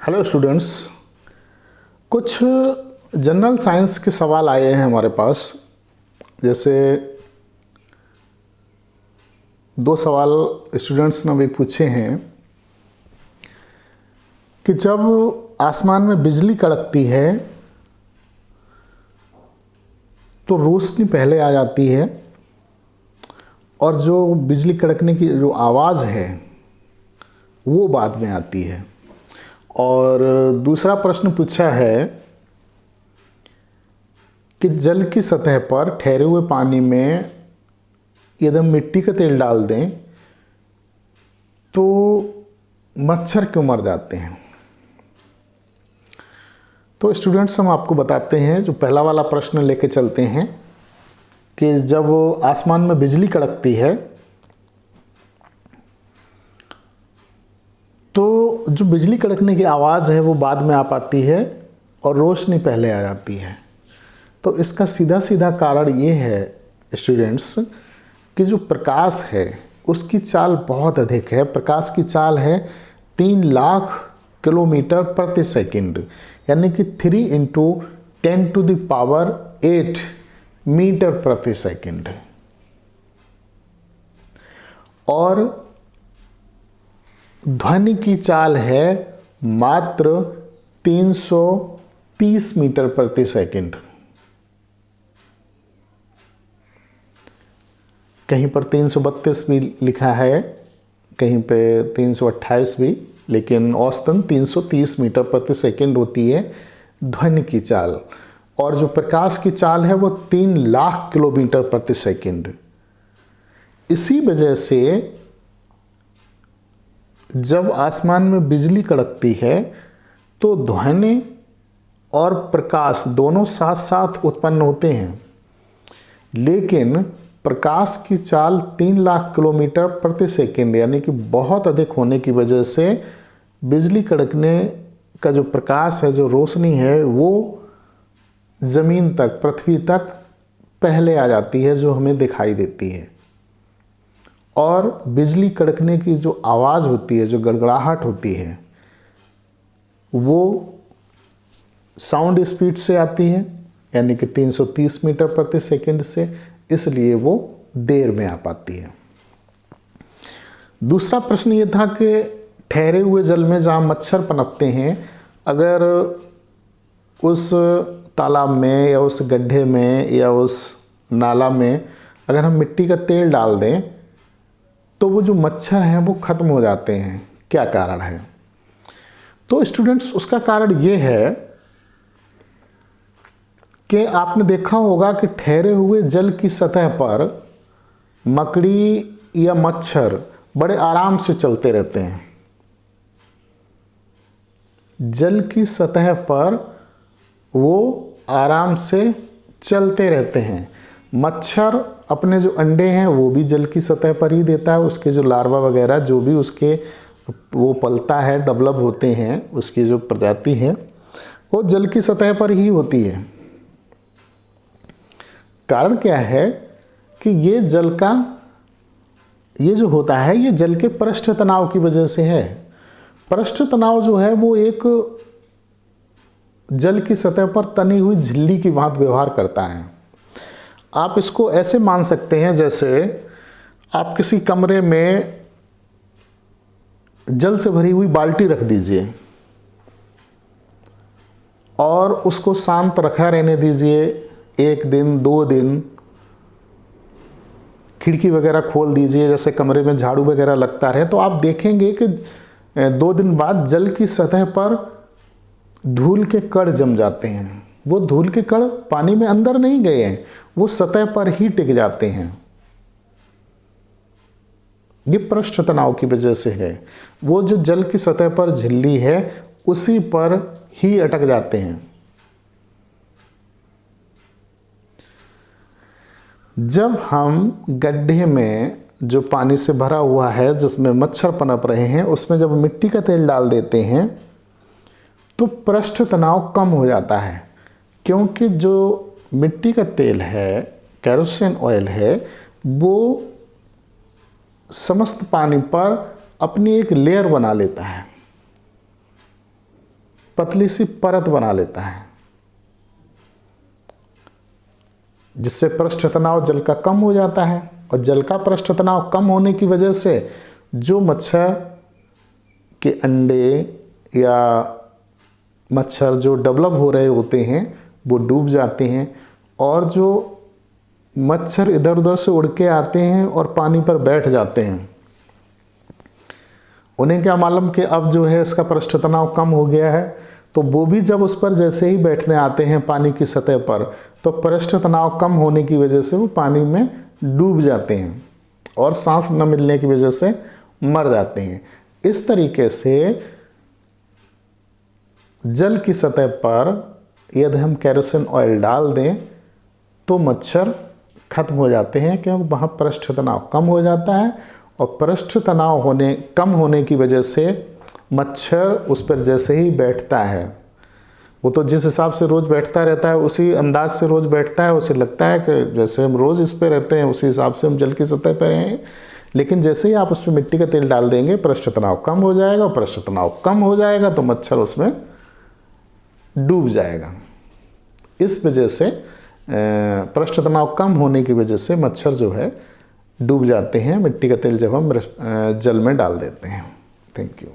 Hello students, कुछ general science के सवाल आए हैं हमारे पास। जैसे दो सवाल स्टूडेंट्स ने भी पूछे हैं कि जब आसमान में बिजली कड़कती है तो रोशनी पहले आ जाती है और जो बिजली कड़कने की जो आवाज़ है वो बाद में आती है। और दूसरा प्रश्न पूछा है कि जल की सतह पर ठहरे हुए पानी में यदि हम मिट्टी का तेल डाल दें तो मच्छर क्यों मर जाते हैं। तो स्टूडेंट्स, हम आपको बताते हैं। जो पहला वाला प्रश्न लेके चलते हैं कि जब आसमान में बिजली कड़कती है तो जो बिजली कड़कने की आवाज़ है वो बाद में आ पाती है और रोशनी पहले आ जाती है। तो इसका सीधा सीधा कारण ये है स्टूडेंट्स कि जो प्रकाश है उसकी चाल बहुत अधिक है। प्रकाश की चाल है 3 लाख किलोमीटर प्रति सेकंड, यानी कि 3 × 10⁸ मीटर प्रति सेकंड। और ध्वनि की चाल है मात्र 330 मीटर प्रति सेकंड। कहीं पर 332 भी लिखा है, कहीं पे 328 भी, लेकिन औसतन 330 मीटर प्रति सेकंड होती है ध्वनि की चाल। और जो प्रकाश की चाल है वो 3 लाख किलोमीटर प्रति सेकंड। इसी वजह से जब आसमान में बिजली कड़कती है तो ध्वनि और प्रकाश दोनों साथ साथ उत्पन्न होते हैं, लेकिन प्रकाश की चाल 3 लाख किलोमीटर प्रति सेकंड यानी कि बहुत अधिक होने की वजह से बिजली कड़कने का जो प्रकाश है, जो रोशनी है, वो ज़मीन तक, पृथ्वी तक पहले आ जाती है, जो हमें दिखाई देती है। और बिजली कड़कने की जो आवाज़ होती है, जो गड़गड़ाहट होती है, वो साउंड स्पीड से आती है, यानी कि 330 मीटर प्रति सेकंड से, इसलिए वो देर में आ पाती है। दूसरा प्रश्न ये था कि ठहरे हुए जल में जहाँ मच्छर पनपते हैं, अगर उस तालाब में या उस गड्ढे में या उस नाला में अगर हम मिट्टी का तेल डाल दें तो वो जो मच्छर हैं वो ख़त्म हो जाते हैं। क्या कारण है? तो स्टूडेंट्स, उसका कारण ये है कि आपने देखा होगा कि ठहरे हुए जल की सतह पर मकड़ी या मच्छर बड़े आराम से चलते रहते हैं। जल की सतह पर वो आराम से चलते रहते हैं। मच्छर अपने जो अंडे हैं वो भी जल की सतह पर ही देता है। उसके जो लार्वा वगैरह जो भी उसके वो पलता है, डेवलप होते हैं, उसकी जो प्रजाति है वो जल की सतह पर ही होती है। कारण क्या है कि ये जल का ये जो होता है ये जल के पृष्ठ तनाव की वजह से है। पृष्ठ तनाव जो है वो एक जल की सतह पर तनी हुई झिल्ली की भांति व्यवहार करता है। आप इसको ऐसे मान सकते हैं जैसे आप किसी कमरे में जल से भरी हुई बाल्टी रख दीजिए और उसको शांत रखा रहने दीजिए 1 दिन 2 दिन, खिड़की वगैरह खोल दीजिए, जैसे कमरे में झाड़ू वगैरह लगता रहे, तो आप देखेंगे कि 2 दिन बाद जल की सतह पर धूल के कण जम जाते हैं। वो धूल के कण पानी में अंदर नहीं गए हैं, वो सतह पर ही टिक जाते हैं। ये पृष्ठ तनाव की वजह से है। वो जो जल की सतह पर झिल्ली है उसी पर ही अटक जाते हैं। जब हम गड्ढे में जो पानी से भरा हुआ है, जिसमें मच्छर पनप रहे हैं, उसमें जब मिट्टी का तेल डाल देते हैं तो पृष्ठ तनाव कम हो जाता है, क्योंकि जो मिट्टी का तेल है, केरोसिन ऑयल है, वो समस्त पानी पर अपनी एक लेयर बना लेता है। पतली सी परत बना लेता है, जिससे पृष्ठ तनाव जल का कम हो जाता है। और जल का पृष्ठ तनाव कम होने की वजह से जो मच्छर के अंडे या मच्छर जो डेवलप हो रहे होते हैं वो डूब जाते हैं, और जो मच्छर इधर उधर से उड़ के आते हैं और पानी पर बैठ जाते हैं, उन्हें क्या मालूम कि अब जो है इसका पृष्ठ तनाव कम हो गया है, तो वो भी जब उस पर जैसे ही बैठने आते हैं पानी की सतह पर, तो पृष्ठ तनाव कम होने की वजह से वो पानी में डूब जाते हैं और सांस न मिलने की वजह से मर जाते हैं। इस तरीके से जल की सतह पर यदि हम केरोसिन ऑयल डाल दें तो मच्छर खत्म हो जाते हैं, क्योंकि वहाँ पृष्ठ तनाव कम हो जाता है, और पृष्ठ तनाव कम होने की वजह से मच्छर उस पर जैसे ही बैठता है, वो तो जिस हिसाब से रोज़ बैठता रहता है उसी अंदाज से रोज़ बैठता है, उसे लगता है कि जैसे हम रोज़ इस पर रहते हैं उसी हिसाब से हम जल की सतह पर हैं। लेकिन जैसे ही आप उस पर मिट्टी का तेल डाल देंगे पृष्ठ तनाव कम हो जाएगा, और पृष्ठ तनाव कम हो जाएगा तो मच्छर उसमें डूब जाएगा। इस वजह से पृष्ठ तनाव कम होने की वजह से मच्छर जो है डूब जाते हैं मिट्टी का तेल जब हम जल में डाल देते हैं। Thank you.